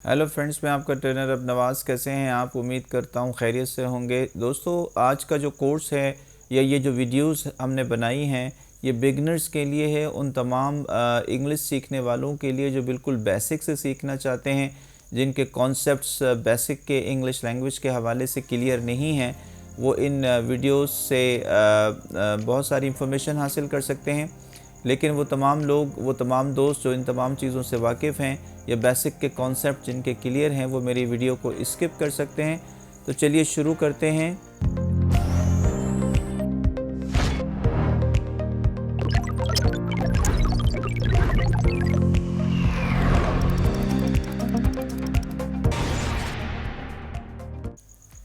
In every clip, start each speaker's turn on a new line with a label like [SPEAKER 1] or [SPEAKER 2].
[SPEAKER 1] Hello friends, मैं आपका trainer अब नवाज़। कैसे हैं आप? उम्मीद करता हूं खैरियत से होंगे। दोस्तों, आज का जो कोर्स है या ये जो वीडियोस हमने बनाई हैं, ये बिगनर्स के लिए है, उन तमाम इंग्लिश सीखने वालों के लिए जो बिल्कुल बेसिक से सीखना चाहते हैं, जिनके कॉन्सेप्ट्स बेसिक के इंग्लिश लैंग्वेज के हवाले से क्लियर नहीं हैं। वो इन वीडियोस से बहुत सारी इंफॉर्मेशन हासिल कर सकते हैं। लेकिन वो तमाम लोग, वो तमाम दोस्त जो इन तमाम चीज़ों से वाकिफ़ हैं या बेसिक के कॉन्सेप्ट जिनके क्लियर हैं, वो मेरी वीडियो को स्किप कर सकते हैं। तो चलिए शुरू करते हैं।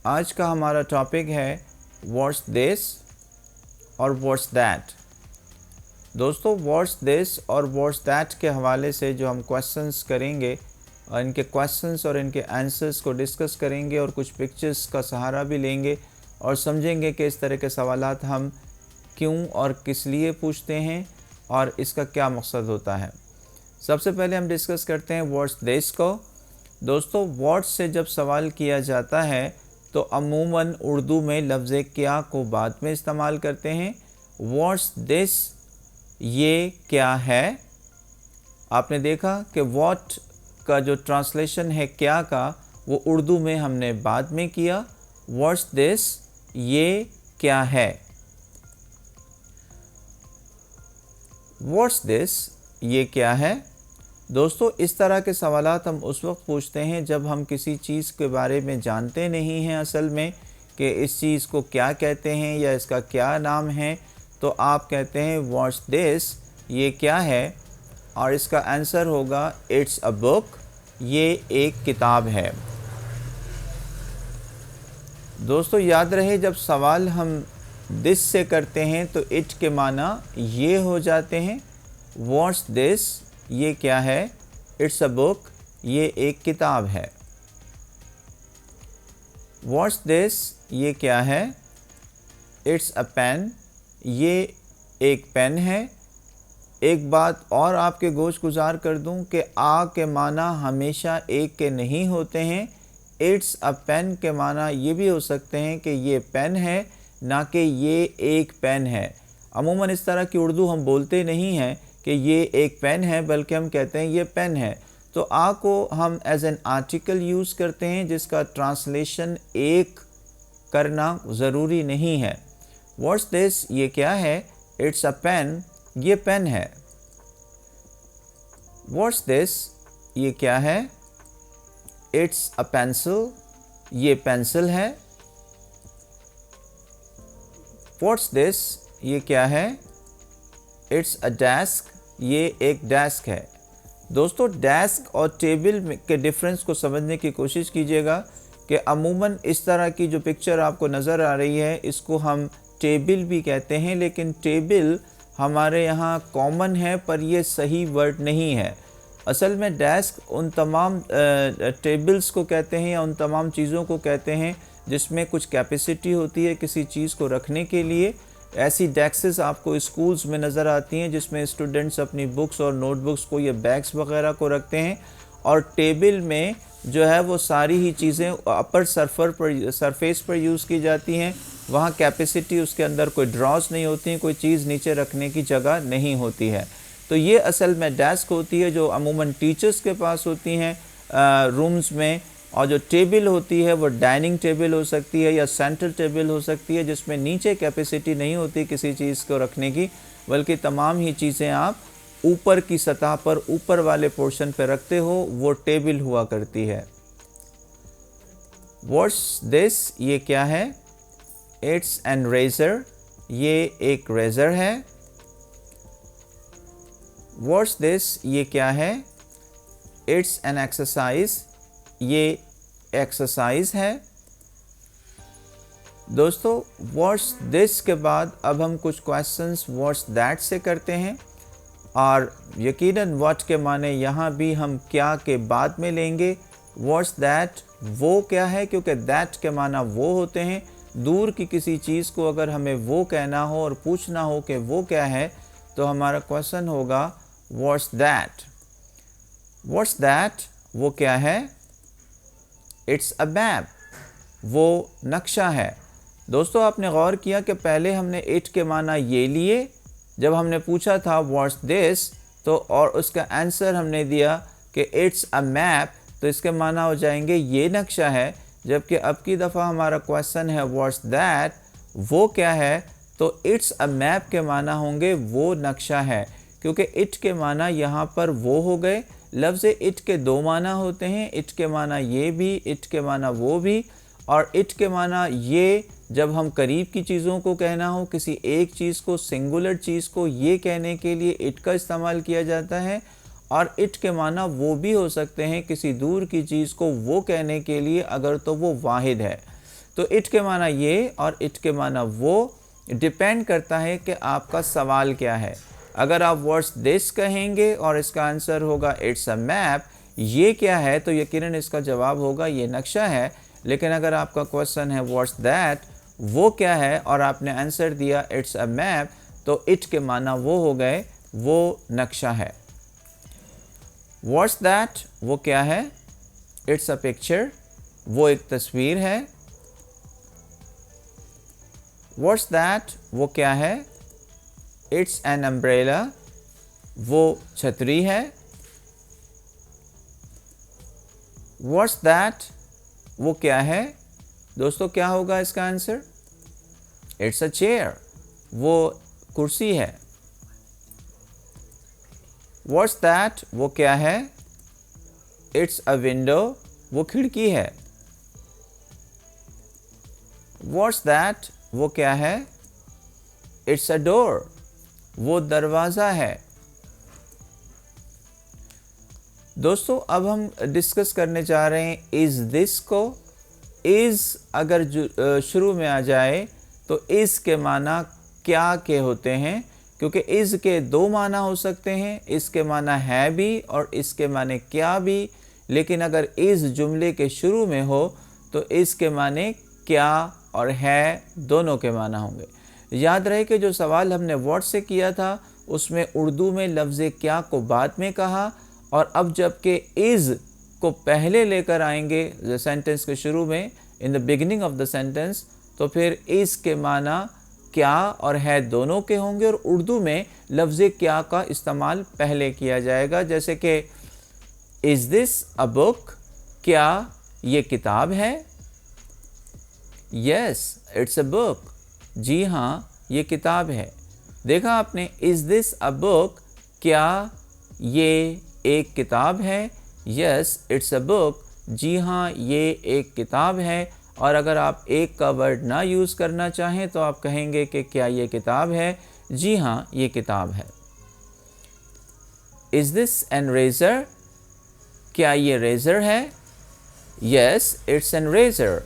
[SPEAKER 1] आज का हमारा टॉपिक है व्हाट्स दिस और व्हाट्स दैट। दोस्तों, व्हाट्स दिस और व्हाट्स दैट के हवाले से जो हम क्वेश्चंस करेंगे और इनके क्वेश्चंस और इनके आंसर्स को डिस्कस करेंगे और कुछ पिक्चर्स का सहारा भी लेंगे और समझेंगे कि इस तरह के सवालात हम क्यों और किस लिए पूछते हैं और इसका क्या मकसद होता है। सबसे पहले हम डिस्कस करते हैं व्हाट्स दिस को। दोस्तों, व्हाट्स से जब सवाल किया जाता है तो अमूमन उर्दू में लफ्ज़ क्या को बाद में इस्तेमाल करते हैं। व्हाट्स दिस, ये क्या है। आपने देखा कि व्हाट का जो ट्रांसलेशन है क्या का, वो उर्दू में हमने बाद में किया। व्हाट्स दिस, ये क्या है। व्हाट्स दिस, ये क्या है। दोस्तों, इस तरह के सवालात हम उस वक्त पूछते हैं जब हम किसी चीज़ के बारे में जानते नहीं हैं असल में कि इस चीज़ को क्या कहते हैं या इसका क्या नाम है। तो आप कहते हैं व्हाट्स दिस, ये क्या है, और इसका आंसर होगा इट्स अ बुक, ये एक किताब है। दोस्तों, याद रहे जब सवाल हम दिस से करते हैं तो इट के माना ये हो जाते हैं। व्हाट्स दिस, ये क्या है। इट्स अ बुक, ये एक किताब है। व्हाट्स दिस, ये क्या है। इट्स अ पेन, ये एक पेन है। एक बात और आपके गोश गुजार कर दूं कि आ के माना हमेशा एक के नहीं होते हैं। इट्स अ पेन के माना ये भी हो सकते हैं कि ये पेन है, ना कि ये एक पेन है। अमूमन इस तरह की उर्दू हम बोलते नहीं हैं कि ये एक पेन है, बल्कि हम कहते हैं ये पेन है। तो आ को हम एज एन आर्टिकल यूज़ करते हैं जिसका ट्रांसलेशन एक करना ज़रूरी नहीं है। व्हाट्स दिस, ये क्या है। इट्स अ पेन, ये पेन है। व्हाट्स दिस, ये क्या है। इट्स अ पेंसिल, ये पेंसिल है। व्हाट्स दिस, ये क्या है। इट्स अ डेस्क, ये एक डेस्क है। दोस्तों, डेस्क और टेबल के डिफरेंस को समझने की कोशिश कीजिएगा कि अमूमन इस तरह की जो पिक्चर आपको नज़र आ रही है, इसको हम टेबल भी कहते हैं, लेकिन टेबल हमारे यहाँ कॉमन है पर ये सही वर्ड नहीं है। असल में डेस्क उन तमाम टेबल्स को कहते हैं या उन तमाम चीज़ों को कहते हैं जिसमें कुछ कैपेसिटी होती है किसी चीज़ को रखने के लिए। ऐसी डेस्क्स आपको स्कूल्स में नज़र आती हैं जिसमें स्टूडेंट्स अपनी बुक्स और नोटबुक्स को या बैग्स वगैरह को रखते हैं, और टेबल में जो है वो सारी ही चीज़ें अपर सरफेस पर यूज़ की जाती हैं। वहाँ कैपेसिटी, उसके अंदर कोई ड्रॉज नहीं होती हैं, कोई चीज़ नीचे रखने की जगह नहीं होती है। तो ये असल में डेस्क होती है जो अमूमन टीचर्स के पास होती हैं रूम्स में, और जो टेबल होती है वो डाइनिंग टेबल हो सकती है या सेंटर टेबल हो सकती है जिसमें नीचे कैपेसिटी नहीं होती किसी चीज़ को रखने की, बल्कि तमाम ही चीज़ें आप ऊपर की सतह पर, ऊपर वाले पोर्शन पर रखते हो, वो टेबल हुआ करती है। व्हाट्स दिस, ये क्या है। इट्स एन रेज़र, ये एक रेज़र है। व्हाट्स दिस, ये क्या है। इट्स एन एक्सरसाइज, ये एक्सरसाइज है। दोस्तों, व्हाट्स दिस के बाद अब हम कुछ क्वेश्चंस व्हाट्स दैट से करते हैं, और यकीनन व्हाट के माने यहाँ भी हम क्या के बाद में लेंगे। व्हाट्स दैट, वो क्या है, क्योंकि दैट के माना वो होते हैं। दूर की किसी चीज़ को अगर हमें वो कहना हो और पूछना हो कि वो क्या है, तो हमारा क्वेश्चन होगा व्हाट्स दैट। व्हाट्स दैट, वो क्या है। इट्स अ मैप, वो नक्शा है। दोस्तों आपने गौर किया कि पहले हमने इट के माना ये लिए, जब हमने पूछा था व्हाट्स दिस, तो और उसका आंसर हमने दिया कि इट्स अ मैप, तो इसके माना हो जाएंगे ये नक्शा है। जबकि अब की दफ़ा हमारा क्वेश्चन है व्हाट्स दैट, वो क्या है, तो इट्स अ मैप के माना होंगे वो नक्शा है, क्योंकि इट के माना यहाँ पर वो हो गए। लफ्ज़ इट के दो माना होते हैं, इट के माना ये भी, इट के माना वो भी। और इट के माना ये जब हम करीब की चीज़ों को कहना हो, किसी एक चीज़ को, सिंगुलर चीज़ को ये कहने के लिए इट का इस्तेमाल किया जाता है। और इट के माना वो भी हो सकते हैं किसी दूर की चीज़ को वो कहने के लिए, अगर तो वो वाहिद है। तो इट के माना ये और इट के माना वो डिपेंड करता है कि आपका सवाल क्या है। अगर आप व्हाट्स दिस कहेंगे और इसका आंसर होगा इट्स अ मैप, ये क्या है, तो यकीनन इसका जवाब होगा ये नक्शा है। लेकिन अगर आपका क्वेश्चन है व्हाट्स दैट, वो क्या है, और आपने आंसर दिया इट्स अ मैप, तो इट के माना वो हो गए वो नक्शा है। व्हाट्स दैट वो क्या है, इट्स अ पिक्चर, वो एक तस्वीर है। व्हाट्स दैट वो क्या है, इट्स एन अम्ब्रेला, वो छतरी है। व्हाट्स दैट वो क्या है, दोस्तों क्या होगा इसका आंसर, इट्स अ चेयर, वो कुर्सी है। व्हाट्स दैट वो क्या है, इट्स अ विंडो, वो खिड़की है। व्हाट्स दैट वो क्या है, इट्स अ डोर, वो दरवाज़ा है। दोस्तों अब हम डिस्कस करने जा रहे हैं इज़ दिस को। इज़ अगर शुरू में आ जाए तो इज़ के माना क्या के होते हैं, क्योंकि इज़ के दो माना हो सकते हैं, इसके माना है भी और इसके माने क्या भी। लेकिन अगर इज़ जुमले के शुरू में हो तो इज़ के माने क्या और है दोनों के माना होंगे। याद रहे कि जो सवाल हमने व्हाट से किया था उसमें उर्दू में लफ्ज़ क्या को बाद में कहा, और अब जबकि इज़ को पहले लेकर आएंगे सेंटेंस के शुरू में, in the beginning of the sentence, तो फिर इज़ के माना क्या और है दोनों के होंगे, और उर्दू में लफ्ज़ क्या का इस्तेमाल पहले किया जाएगा। जैसे कि इज़ दिस अ बुक, क्या ये किताब है। यस इट्स अ बुक, जी हाँ ये किताब है। देखा आपने, इज़ दिस अ बुक, क्या ये एक किताब है। यस इट्स अ बुक, जी हाँ ये एक किताब है। और अगर आप एक का वर्ड ना यूज़ करना चाहें तो आप कहेंगे कि क्या ये किताब है, जी हाँ ये किताब है। इज़ दिस एन रेज़र, क्या ये रेज़र है। यस इट्स एन रेज़र,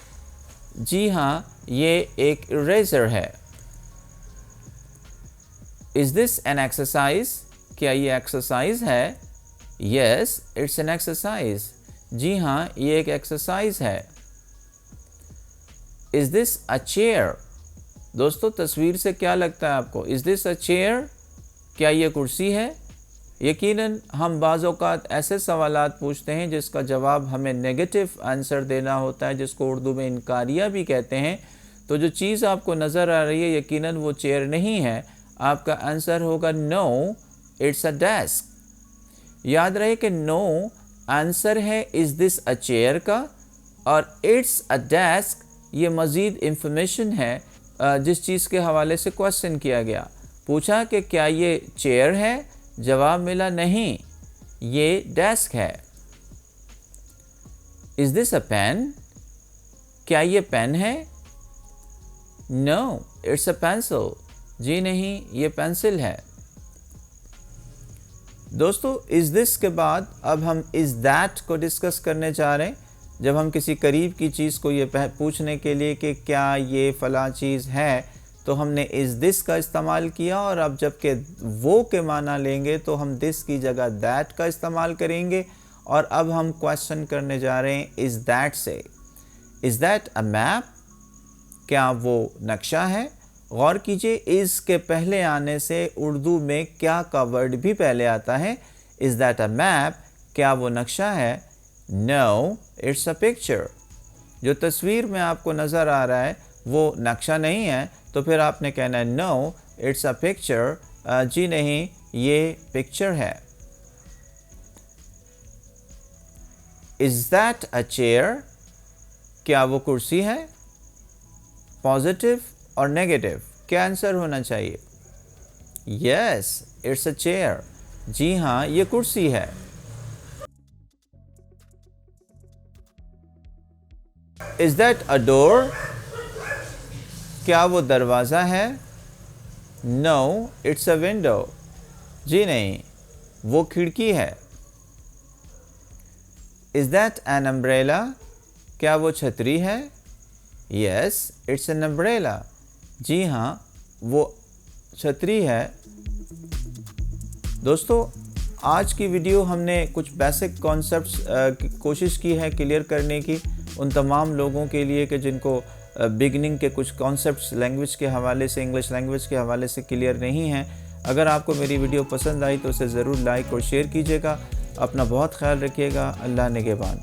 [SPEAKER 1] जी हाँ ये एक इरेज़र है। इज़ दिस एन एक्सरसाइज, क्या ये एक्सरसाइज है। यस इट्स एन एक्सरसाइज, जी हाँ ये एक एक्सरसाइज है। इज़ दिस अ चेयर, दोस्तों तस्वीर से क्या लगता है आपको, इज़ दिस अ चेयर, क्या ये कुर्सी है। यकीनन हम बाज़ औक़ात ऐसे सवालात पूछते हैं जिसका जवाब हमें नेगेटिव आंसर देना होता है, जिसको उर्दू में इनकारिया भी कहते हैं। तो जो चीज़ आपको नज़र आ रही है यकीनन वो चेयर नहीं है, आपका आंसर होगा नो इट्स अ डेस्क। याद रहे कि नो आंसर है इज़ दिस अ चेयर का, और इट्स अ डेस्क ये मज़ीद इंफॉर्मेशन है जिस चीज़ के हवाले से क्वेश्चन किया गया। पूछा कि क्या ये चेयर है, जवाब मिला नहीं ये डेस्क है। इज़ दिस अ पेन, क्या ये पेन है। नो इट्स अ पेंसिल, जी नहीं ये पेंसिल है। दोस्तों इज़ दिस के बाद अब हम इज़ दैट को डिस्कस करने जा रहे हैं। जब हम किसी करीब की चीज़ को ये पूछने के लिए कि क्या ये फ़लाँ चीज़ है, तो हमने इज़ दिस का इस्तेमाल किया, और अब जबकि वो के माना लेंगे तो हम दिस की जगह दैट का इस्तेमाल करेंगे। और अब हम क्वेश्चन करने जा रहे हैं इज़ दैट से। इज़ दैट अ मैप, क्या वो नक्शा है। गौर कीजिए इज़ के पहले आने से उर्दू में क्या का वर्ड भी पहले आता है। इज़ दैट अ मैप, क्या वो नक्शा है। नो इट्स अ पिक्चर, जो तस्वीर में आपको नज़र आ रहा है वो नक्शा नहीं है, तो फिर आपने कहना है नो इट्स अ पिक्चर, जी नहीं ये पिक्चर है। इज़ दैट अ चेयर, क्या वो कुर्सी है? पॉजिटिव और नेगेटिव, क्या आंसर होना चाहिए? यस इट्स अ चेयर, जी हाँ ये कुर्सी है। इज़ दैट अ डोर, क्या वो दरवाज़ा है? नो इट्स अ विंडो, जी नहीं वो खिड़की है। इज़ दैट एन अम्ब्रेला, क्या वो छतरी है? यस इट्स एन अम्ब्रेला, जी हाँ वो छतरी है। दोस्तों आज की वीडियो हमने कुछ बेसिक कॉन्सेप्ट्स की कोशिश की है क्लियर करने की उन तमाम लोगों के लिए कि जिनको बिगनिंग के कुछ कॉन्सेप्ट्स लैंग्वेज के हवाले से, इंग्लिश लैंग्वेज के हवाले से क्लियर नहीं हैं। अगर आपको मेरी वीडियो पसंद आई तो उसे ज़रूर लाइक और शेयर कीजिएगा। अपना बहुत ख्याल रखिएगा। अल्लाह निगहबान।